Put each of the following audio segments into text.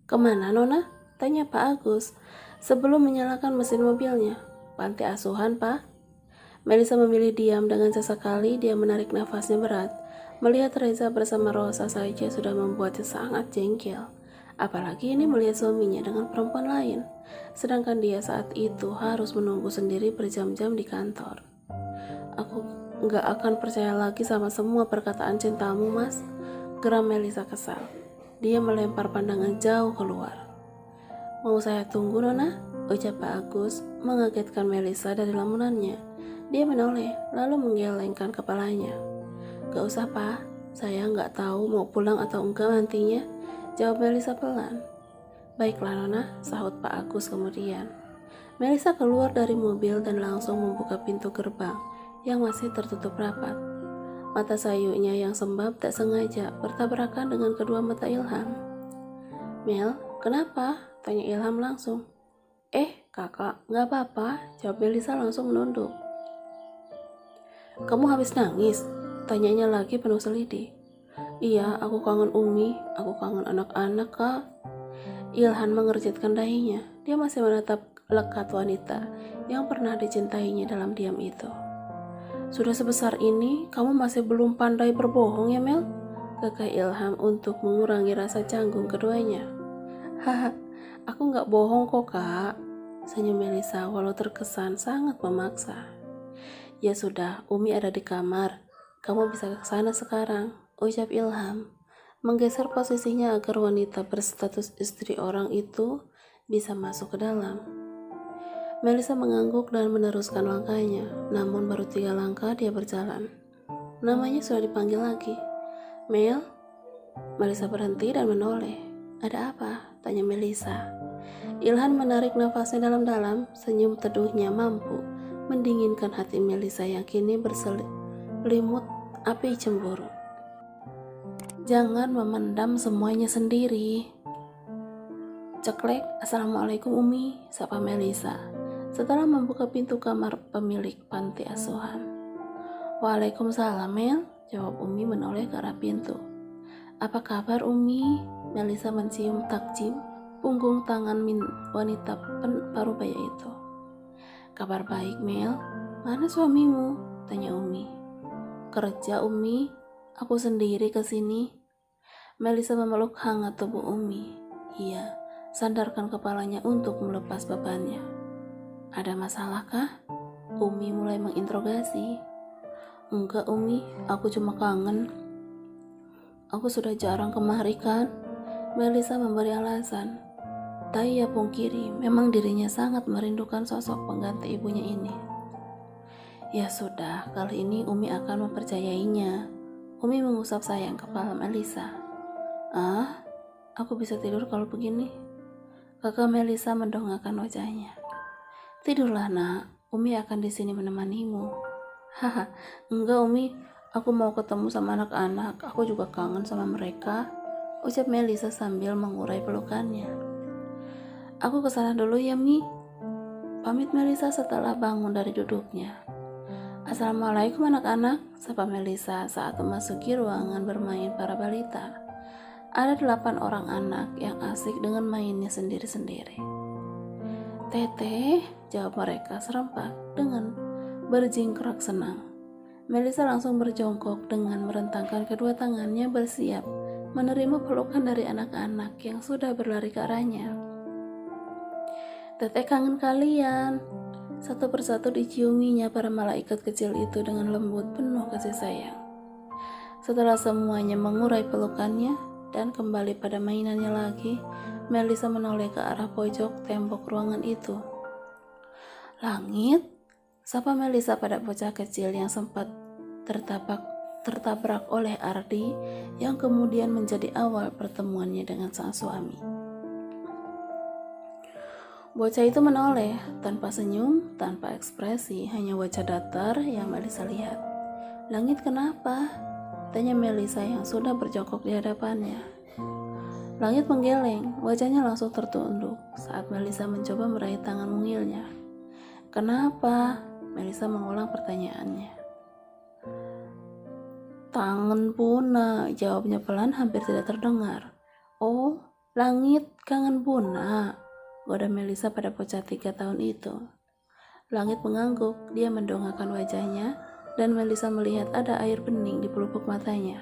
Kemana, Nona? Tanya Pak Agus sebelum menyalakan mesin mobilnya. Panti asuhan, Pak. Melisa memilih diam. Dengan sesekali dia menarik nafasnya berat. Melihat Reza bersama Rosa saja sudah membuatnya sangat jengkel. Apalagi ini melihat suaminya dengan perempuan lain. Sedangkan dia saat itu harus menunggu sendiri berjam-jam di kantor. Aku gak akan percaya lagi sama semua perkataan cintamu, Mas. Geram Melisa kesal. Dia melempar pandangan jauh keluar. Mau saya tunggu, Nona? Ucap Pak Agus mengagetkan Melisa dari lamunannya. Dia menoleh, lalu menggelengkan kepalanya. Gak usah, Pak. Saya nggak tahu mau pulang atau enggak nantinya, jawab Melisa pelan. Baiklah, Nona, sahut Pak Agus kemudian. Melisa keluar dari mobil dan langsung membuka pintu gerbang yang masih tertutup rapat. Mata sayunya yang sembab tak sengaja bertabrakan dengan kedua mata Ilham. Mel, kenapa? Tanya Ilham langsung. Kakak, gak apa-apa, jawab Melisa langsung menunduk. Kamu habis nangis? Tanyanya lagi penuh selidih. Iya, aku kangen Umi, aku kangen anak-anak, Kak. Ilham mengerjitkan dahinya. Dia masih menatap lekat wanita yang pernah dicintainya dalam diam itu. Sudah sebesar ini, kamu masih belum pandai berbohong ya, Mel? Kekeh Ilham untuk mengurangi rasa canggung keduanya. Haha, aku gak bohong kok, Kak. Senyum Melisa walau terkesan sangat memaksa. Ya sudah, Umi ada di kamar. Kamu bisa ke sana sekarang, ucap Ilham, menggeser posisinya agar wanita berstatus istri orang itu bisa masuk ke dalam. Melisa mengangguk dan meneruskan langkahnya, namun baru 3 langkah dia berjalan. Namanya sudah dipanggil lagi. Mel? Melisa berhenti dan menoleh. Ada apa? Tanya Melisa. Ilham menarik nafasnya dalam-dalam, senyum teduhnya mampu mendinginkan hati Melisa yang kini berselimut api cemburu. Jangan memendam semuanya sendiri. Ceklek, Assalamualaikum Umi, sapa Melisa setelah membuka pintu kamar pemilik panti asuhan. Waalaikumsalam, Mel, jawab Umi menoleh ke arah pintu. Apa kabar, Umi? Melisa mencium takjim punggung tangan wanita parubaya itu. Kabar baik, Mel. Mana suamimu? Tanya Umi. Kerja, Umi. Aku sendiri ke sini. Melisa memeluk hangat tubuh Umi. Iya, sandarkan kepalanya untuk melepas bebannya. Ada masalah kah? Umi mulai menginterogasi. Enggak, Umi. Aku cuma kangen. Aku sudah jarang kemari kan? Melisa memberi alasan. Tak ia pungkiri, memang dirinya sangat merindukan sosok pengganti ibunya ini. Ya sudah, kali ini Umi akan mempercayainya. Umi mengusap sayang kepala Melisa. Aku bisa tidur kalau begini? Kakak Melisa mendongakkan wajahnya. Tidurlah, Nak. Umi akan di sini menemanimu. Haha, enggak Umi. Aku mau ketemu sama anak-anak. Aku juga kangen sama mereka, ucap Melisa sambil mengurai pelukannya. Aku kesana dulu ya, Mi. Pamit Melisa setelah bangun dari duduknya. Assalamualaikum anak-anak, sapa Melisa saat memasuki ruangan bermain para balita. Ada 8 orang anak yang asik dengan mainnya sendiri-sendiri. Teteh, jawab mereka serempak dengan berjingkrak senang. Melisa langsung berjongkok dengan merentangkan kedua tangannya bersiap menerima pelukan dari anak-anak yang sudah berlari ke arahnya. Teteh kangen kalian. Satu persatu diciuminya para malaikat kecil itu dengan lembut penuh kasih sayang. Setelah semuanya mengurai pelukannya dan kembali pada mainannya lagi, Melisa menoleh ke arah pojok tembok ruangan itu. Langit? Sapa Melisa pada bocah kecil yang sempat tertabrak oleh Ardi yang kemudian menjadi awal pertemuannya dengan sang suami. Bocah itu menoleh, tanpa senyum, tanpa ekspresi, hanya wajah datar yang Melisa lihat. Langit kenapa? Tanya Melisa yang sudah berjongkok di hadapannya. Langit menggeleng, wajahnya langsung tertunduk saat Melisa mencoba meraih tangan mungilnya. Kenapa? Melisa mengulang pertanyaannya. Tangan punah, jawabnya pelan hampir tidak terdengar. Oh, Langit kangen Buna, goda Melisa pada bocah 3 tahun itu. Langit mengangguk, dia mendongakkan wajahnya, dan Melisa melihat ada air bening di pelupuk matanya.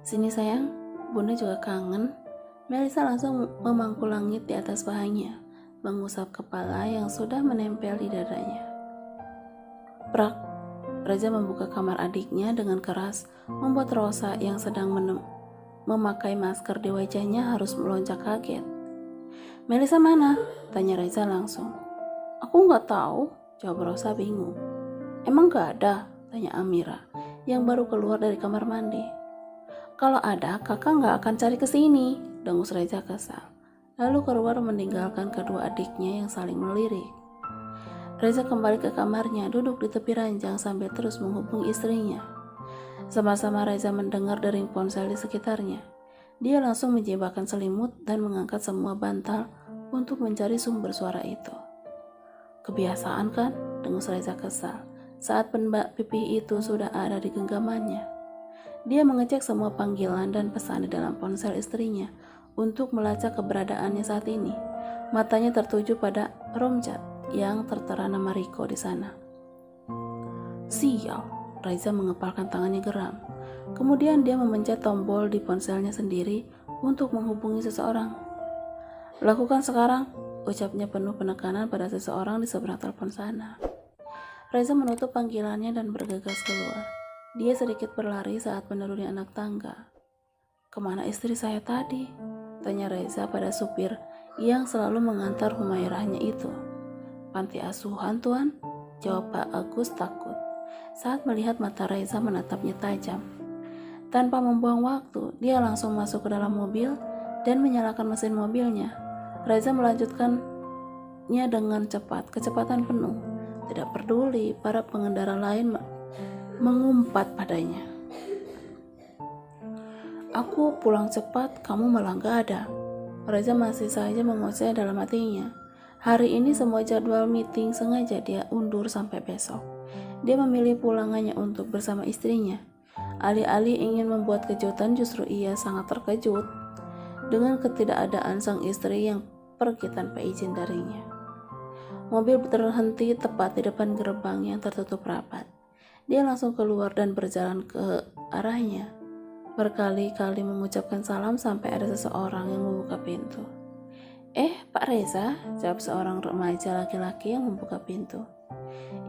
Sini sayang, Bunda juga kangen. Melisa langsung memangku Langit di atas pahanya, mengusap kepala yang sudah menempel di dadanya. Prak, Reza membuka kamar adiknya dengan keras, membuat Rosa yang sedang memakai masker di wajahnya harus melonjak kaget. Melisa mana? Tanya Reza langsung. Aku nggak tahu, jawab Rosa bingung. Emang nggak ada? Tanya Amira, yang baru keluar dari kamar mandi. Kalau ada, kakak nggak akan cari ke sini, dengus Reza kesal. Lalu keluar meninggalkan kedua adiknya yang saling melirik. Reza kembali ke kamarnya, duduk di tepi ranjang sambil terus menghubungi istrinya. Sama-sama Reza mendengar dering ponsel di sekitarnya. Dia langsung menjebakkan selimut dan mengangkat semua bantal untuk mencari sumber suara itu. Kebiasaan kan? Dengus Reza kesal saat penbak pipih itu sudah ada di genggamannya. Dia mengecek semua panggilan dan pesan di dalam ponsel istrinya untuk melacak keberadaannya saat ini. Matanya tertuju pada room chat yang tertera nama Riko di sana. Sial, Reza mengepalkan tangannya geram. Kemudian dia memencet tombol di ponselnya sendiri untuk menghubungi seseorang. Lakukan sekarang, ucapnya penuh penekanan pada seseorang di seberang telepon sana. Reza menutup panggilannya dan bergegas keluar. Dia sedikit berlari saat menuruni anak tangga. Kemana istri saya tadi? Tanya Reza pada supir yang selalu mengantar Humairahnya itu. Panti asuhan, Tuan, jawab Pak Agus takut saat melihat mata Reza menatapnya tajam. Tanpa membuang waktu, dia langsung masuk ke dalam mobil dan menyalakan mesin mobilnya. Reza melanjutkannya dengan cepat, kecepatan penuh. Tidak peduli para pengendara lain mengumpat padanya. Aku pulang cepat, kamu malah gak ada. Reza masih saja mengoceh dalam hatinya. Hari ini semua jadwal meeting sengaja dia undur sampai besok. Dia memilih pulangannya untuk bersama istrinya. Alih-alih ingin membuat kejutan, justru ia sangat terkejut dengan ketidakadaan sang istri yang pergi tanpa izin darinya. Mobil terhenti tepat di depan gerbang yang tertutup rapat. Dia langsung keluar dan berjalan ke arahnya. Berkali-kali mengucapkan salam sampai ada seseorang yang membuka pintu. Pak Reza, jawab seorang remaja laki-laki yang membuka pintu.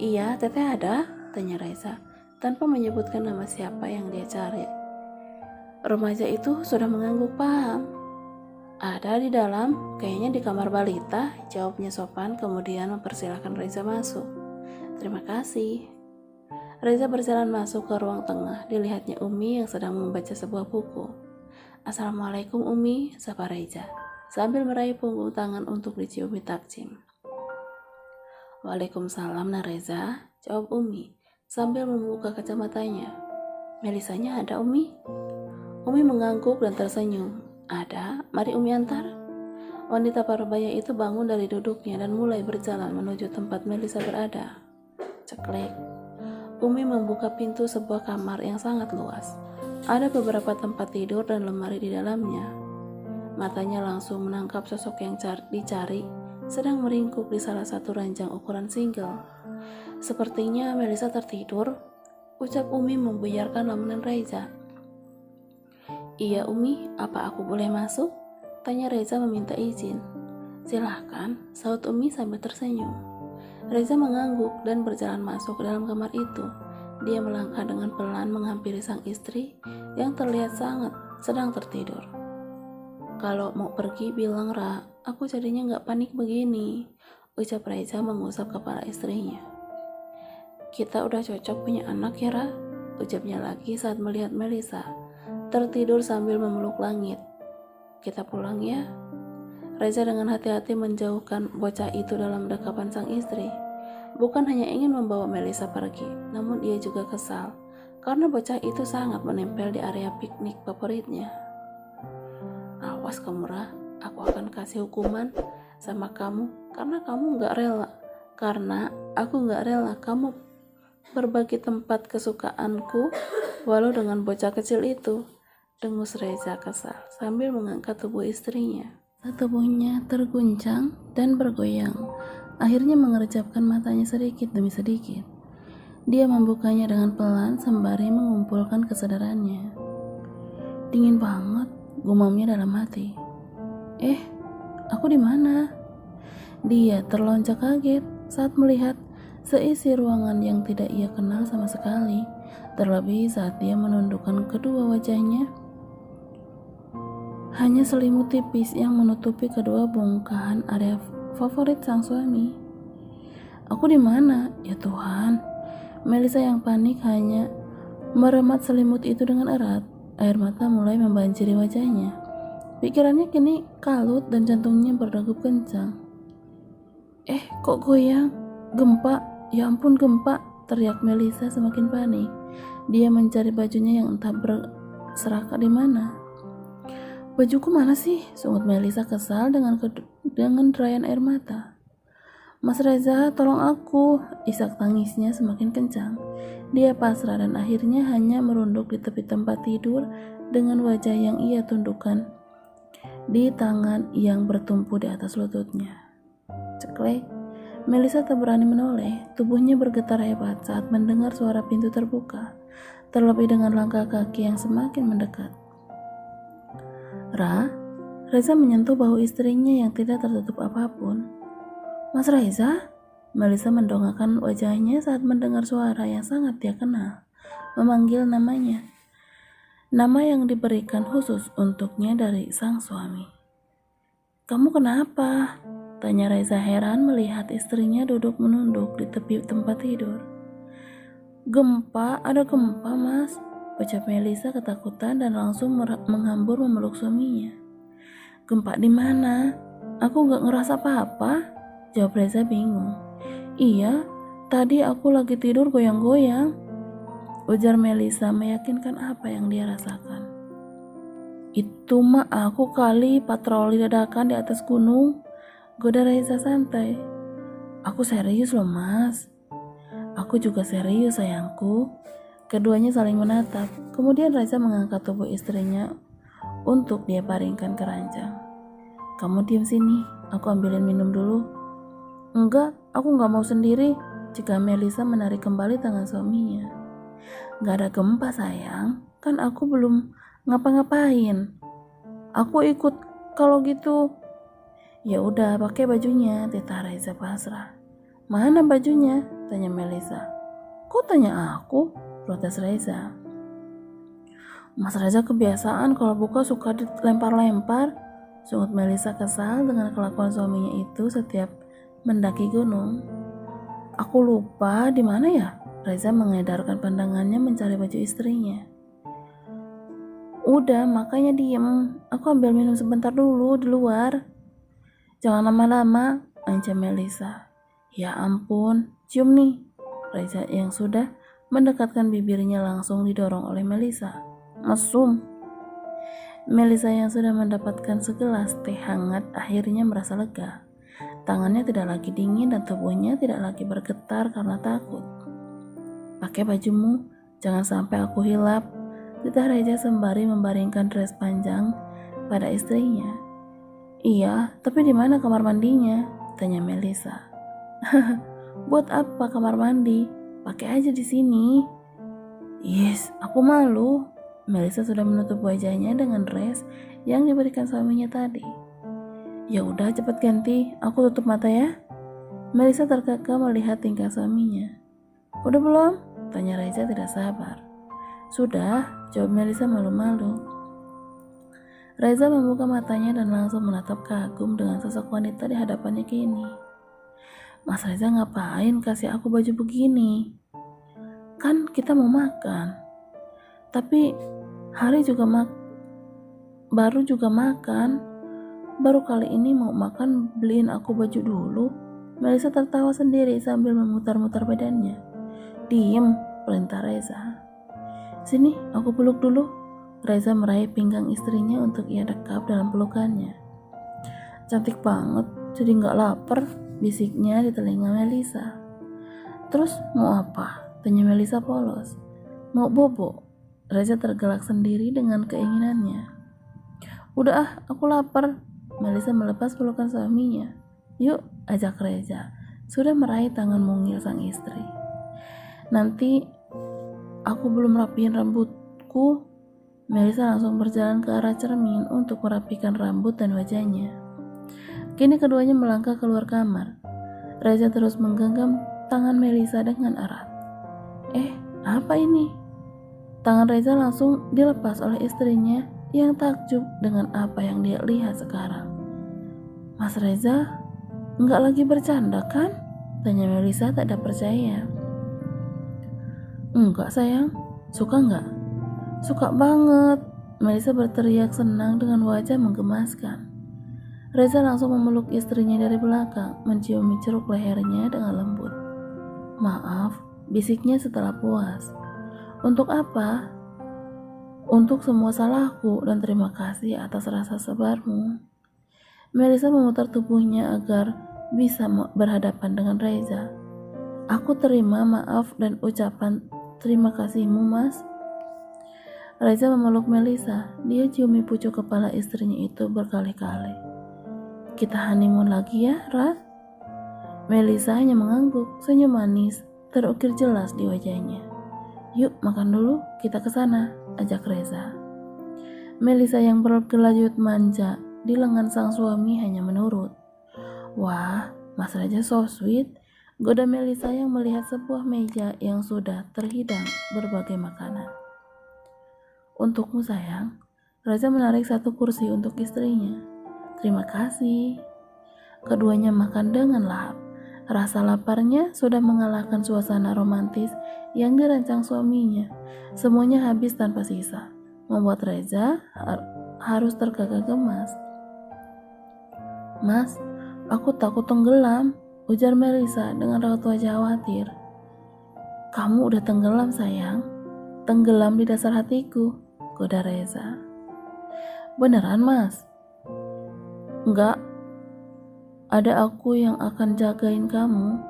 Iya, Teteh ada? Tanya Reza, tanpa menyebutkan nama siapa yang dia cari. Remaja itu sudah mengangguk paham. Ada di dalam, kayaknya di kamar balita, jawabnya sopan, kemudian mempersilahkan Reza masuk. Terima kasih. Reza berjalan masuk ke ruang tengah, dilihatnya Umi yang sedang membaca sebuah buku. Assalamualaikum Umi, sapa Reza, sambil meraih punggung tangan untuk diciumi takjim. Waalaikumsalam Reza, jawab Umi sambil membuka kacamatanya. Melisanya ada Umi? Umi mengangguk dan tersenyum. Ada, mari Umi antar. Wanita parubaya itu bangun dari duduknya dan mulai berjalan menuju tempat Melisa berada. Ceklek. Umi membuka pintu sebuah kamar yang sangat luas. Ada beberapa tempat tidur dan lemari di dalamnya. Matanya langsung menangkap sosok yang dicari sedang meringkuk di salah satu ranjang ukuran single. Sepertinya Melisa tertidur, ucap Umi membuyarkan lamunan Reza. Iya Umi, apa aku boleh masuk? Tanya Reza meminta izin. Silahkan, saut Umi sambil tersenyum. Reza mengangguk dan berjalan masuk ke dalam kamar itu. Dia melangkah dengan pelan menghampiri sang istri yang terlihat sangat sedang tertidur. Kalau mau pergi bilang Ra, aku jadinya gak panik begini, ucap Reza mengusap kepala istrinya. Kita udah cocok punya anak ya Ra, ucapnya lagi saat melihat Melisa tertidur sambil memeluk langit. Kita pulang ya. Reza dengan hati-hati menjauhkan bocah itu dalam dekapan sang istri. Bukan hanya ingin membawa Melisa pergi, namun ia juga kesal karena bocah itu sangat menempel di area piknik favoritnya. Awas kamu Ra, aku akan kasih hukuman sama kamu karena kamu gak rela. Karena aku gak rela kamu berbagi tempat kesukaanku walau dengan bocah kecil itu. dengus Reza kesal sambil mengangkat tubuh istrinya. Tubuhnya terguncang dan bergoyang, akhirnya mengerjapkan matanya sedikit demi sedikit. Dia membukanya dengan pelan sembari mengumpulkan kesadarannya. Dingin banget, gumamnya dalam hati. Aku di mana? Dia terlonjak kaget saat melihat seisi ruangan yang tidak ia kenal sama sekali, terlebih saat dia menundukkan kedua wajahnya. Hanya selimut tipis yang menutupi kedua bongkahan area favorit sang suami. Aku di mana? Ya Tuhan. Melisa yang panik hanya meremat selimut itu dengan erat. Air mata mulai membanjiri wajahnya. Pikirannya kini kalut dan jantungnya berdegup kencang. Kok goyang? Gempa? Ya ampun, gempa! Teriak Melisa semakin panik. Dia mencari bajunya yang entah berserakan di mana. Bajuku mana sih? Sungut Melisa kesal dengan derayan air mata. Mas Reza, tolong aku! Isak tangisnya semakin kencang. Dia pasrah dan akhirnya hanya merunduk di tepi tempat tidur dengan wajah yang ia tundukkan di tangan yang bertumpu di atas lututnya. Ceklek. Melisa tak berani menoleh. Tubuhnya bergetar hebat saat mendengar suara pintu terbuka, terlebih dengan langkah kaki yang semakin mendekat. Reza menyentuh bahu istrinya yang tidak tertutup apapun. Mas Reza? Melisa mendongakkan wajahnya saat mendengar suara yang sangat dia kenal, memanggil namanya. Nama yang diberikan khusus untuknya dari sang suami. Kamu kenapa? Tanya Reza heran melihat istrinya duduk menunduk di tepi tempat tidur. Gempa, ada gempa mas, ucap Melisa ketakutan dan langsung menghambur memeluk suaminya. Gempa di mana? Aku gak ngerasa apa-apa, jawab Reza bingung. Iya, tadi aku lagi tidur goyang-goyang, ujar Melisa meyakinkan apa yang dia rasakan. Itu mah aku kali patroli dadakan di atas gunung, goda Reza santai. Aku serius loh mas. Aku juga serius sayangku. Keduanya saling menatap. Kemudian Reza mengangkat tubuh istrinya untuk dia baringkan ke ranjang. Kamu diam sini, aku ambilin minum dulu. Enggak, aku gak mau sendiri, jika Melisa menarik kembali tangan suaminya. Gak ada gempa sayang, kan aku belum ngapa-ngapain. Aku ikut kalau gitu. Ya udah, pakai bajunya, titah Reza pasrah. Mana bajunya? Tanya Melisa. Kok tanya aku? Protes Reza. Mas Reza kebiasaan kalau buka suka dilempar-lempar, sungut Melisa kesal dengan kelakuan suaminya itu setiap mendaki gunung. Aku lupa di mana ya? Reza mengedarkan pandangannya mencari baju istrinya. Udah, makanya diem. Aku ambil minum sebentar dulu di luar. Jangan lama-lama, ancam Melisa. Ya ampun, cium nih. Reza yang sudah mendekatkan bibirnya langsung didorong oleh Melisa. Mesum. Melisa yang sudah mendapatkan segelas teh hangat akhirnya merasa lega. Tangannya tidak lagi dingin dan tubuhnya tidak lagi bergetar karena takut. Pakai bajumu, jangan sampai aku hilap, titah Reza sembari membaringkan dress panjang pada istrinya. Iya, tapi di mana kamar mandinya? Tanya Melisa. Buat apa kamar mandi? Pakai aja di sini. Yes, aku malu. Melisa sudah menutup wajahnya dengan dress yang diberikan suaminya tadi. Ya udah, cepat ganti. Aku tutup mata ya. Melisa terkekeh melihat tingkah suaminya. Udah belum? Tanya Reza tidak sabar. Sudah, jawab Melisa malu-malu. Reza membuka matanya dan langsung menatap kagum dengan sosok wanita di hadapannya kini. Mas Reza ngapain kasih aku baju begini? Kan kita mau makan. Tapi hari juga baru juga makan. Baru kali ini mau makan beliin aku baju dulu. Melisa tertawa sendiri sambil memutar-mutar badannya. Diem, perintah Reza. Sini, aku peluk dulu. Reza meraih pinggang istrinya untuk ia dekap dalam pelukannya. Cantik banget, jadi gak lapar, bisiknya di telinga Melisa. Terus mau apa? Tanya Melisa polos. Mau bobo? Reza tergelak sendiri dengan keinginannya. Udah ah, aku lapar. Melisa melepas pelukan suaminya. Yuk, ajak Reza. Sudah meraih tangan mungil sang istri. Nanti aku belum rapiin rambutku. Melisa langsung berjalan ke arah cermin untuk merapikan rambut dan wajahnya. Kini keduanya melangkah keluar kamar. Reza terus menggenggam tangan Melisa dengan erat. Apa ini? Tangan Reza langsung dilepas oleh istrinya yang takjub dengan apa yang dia lihat sekarang. Mas Reza, enggak lagi bercanda kan? Tanya Melisa tak ada percaya. Enggak sayang, suka enggak? Suka banget. Melisa berteriak senang dengan wajah menggemaskan. Reza langsung memeluk istrinya dari belakang, menciumi ceruk lehernya dengan lembut. Maaf, bisiknya setelah puas. Untuk apa? Untuk semua salahku dan terima kasih atas rasa sabarmu. Melisa memutar tubuhnya agar bisa berhadapan dengan Reza. Aku terima maaf dan ucapan terima kasihmu, Mas. Reza memeluk Melisa. Dia ciumi pucuk kepala istrinya itu berkali-kali. Kita honeymoon lagi ya, Ra? Melisa hanya mengangguk, senyum manis terukir jelas di wajahnya. Yuk makan dulu, kita ke sana, ajak Reza. Melisa yang berkelanjut manja di lengan sang suami hanya menurut. Wah, Mas Raja so sweet, goda Melisa yang melihat sebuah meja yang sudah terhidang berbagai makanan. Untukmu sayang. Reza menarik satu kursi untuk istrinya. Terima kasih. Keduanya makan dengan lahap. Rasa laparnya sudah mengalahkan suasana romantis yang dirancang suaminya. Semuanya habis tanpa sisa, membuat Reza harus tergagap gemas. Mas, aku takut tenggelam, ujar Melisa dengan raut wajah khawatir. Kamu udah tenggelam sayang, tenggelam di dasar hatiku, goda Reza. Beneran mas? Enggak, ada aku yang akan jagain kamu.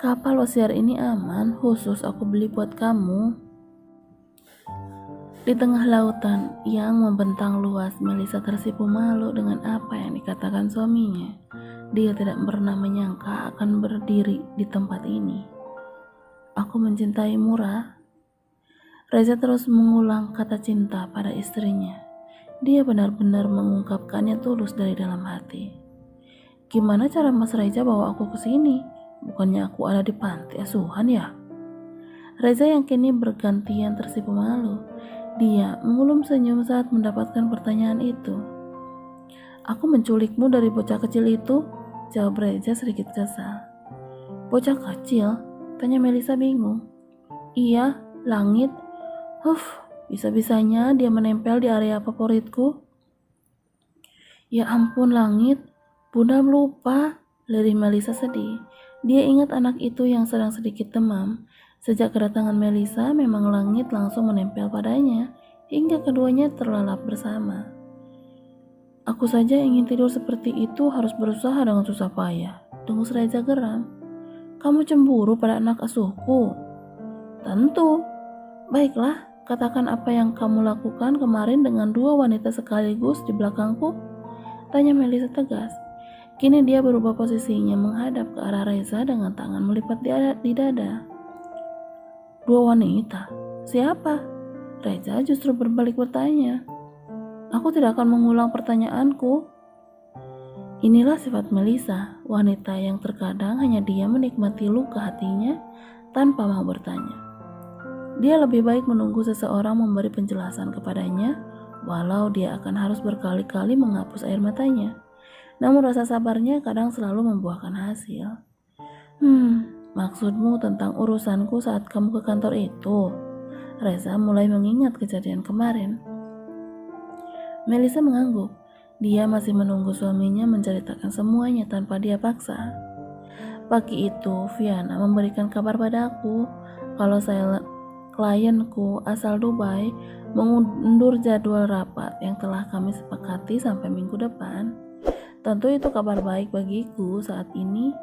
Kapal pesiar ini aman, khusus aku beli buat kamu. Di tengah lautan yang membentang luas, Melisa tersipu malu dengan apa yang dikatakan suaminya. Dia tidak pernah menyangka akan berdiri di tempat ini. Aku mencintaimu, Ra. Reza terus mengulang kata cinta pada istrinya. Dia benar-benar mengungkapkannya tulus dari dalam hati. Gimana cara Mas Reza bawa aku ke sini? Bukannya aku ada di panti asuhan ya? Reza yang kini bergantian tersipu malu. Dia mengulum senyum saat mendapatkan pertanyaan itu. Aku menculikmu dari bocah kecil itu, jawab Reza sedikit kesal. Bocah kecil? Tanya Melisa bingung. Iya, langit. Bisa-bisanya dia menempel di area favoritku. Ya ampun langit, Bunda lupa, lirih Melisa sedih. Dia ingat anak itu yang sedang sedikit demam. Sejak kedatangan Melisa, memang langit langsung menempel padanya, hingga keduanya terlelap bersama. Aku saja ingin tidur seperti itu harus berusaha dengan susah payah. Dengus Reza geram. Kamu cemburu pada anak asuhku? Tentu. Baiklah, katakan apa yang kamu lakukan kemarin dengan dua wanita sekaligus di belakangku? Tanya Melisa tegas. Kini dia berubah posisinya menghadap ke arah Reza dengan tangan melipat di dada. Dua wanita? Siapa? Reza justru berbalik bertanya. Aku tidak akan mengulang pertanyaanku. Inilah sifat Melisa, wanita yang terkadang hanya dia menikmati luka hatinya tanpa mau bertanya. Dia lebih baik menunggu seseorang memberi penjelasan kepadanya, walau dia akan harus berkali-kali menghapus air matanya. Namun rasa sabarnya kadang selalu membuahkan hasil. Maksudmu tentang urusanku saat kamu ke kantor itu? Reza mulai mengingat kejadian kemarin. Melisa mengangguk. Dia masih menunggu suaminya menceritakan semuanya tanpa dia paksa. Pagi itu, Viana memberikan kabar padaku kalau klienku asal Dubai mengundur jadwal rapat yang telah kami sepakati sampai minggu depan. Tentu itu kabar baik bagiku saat ini,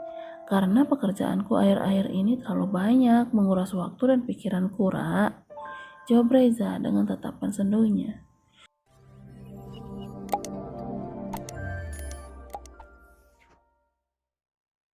karena pekerjaanku akhir-akhir ini terlalu banyak menguras waktu dan pikiranku, Ra. Jawab Reza dengan tatapan sendunya.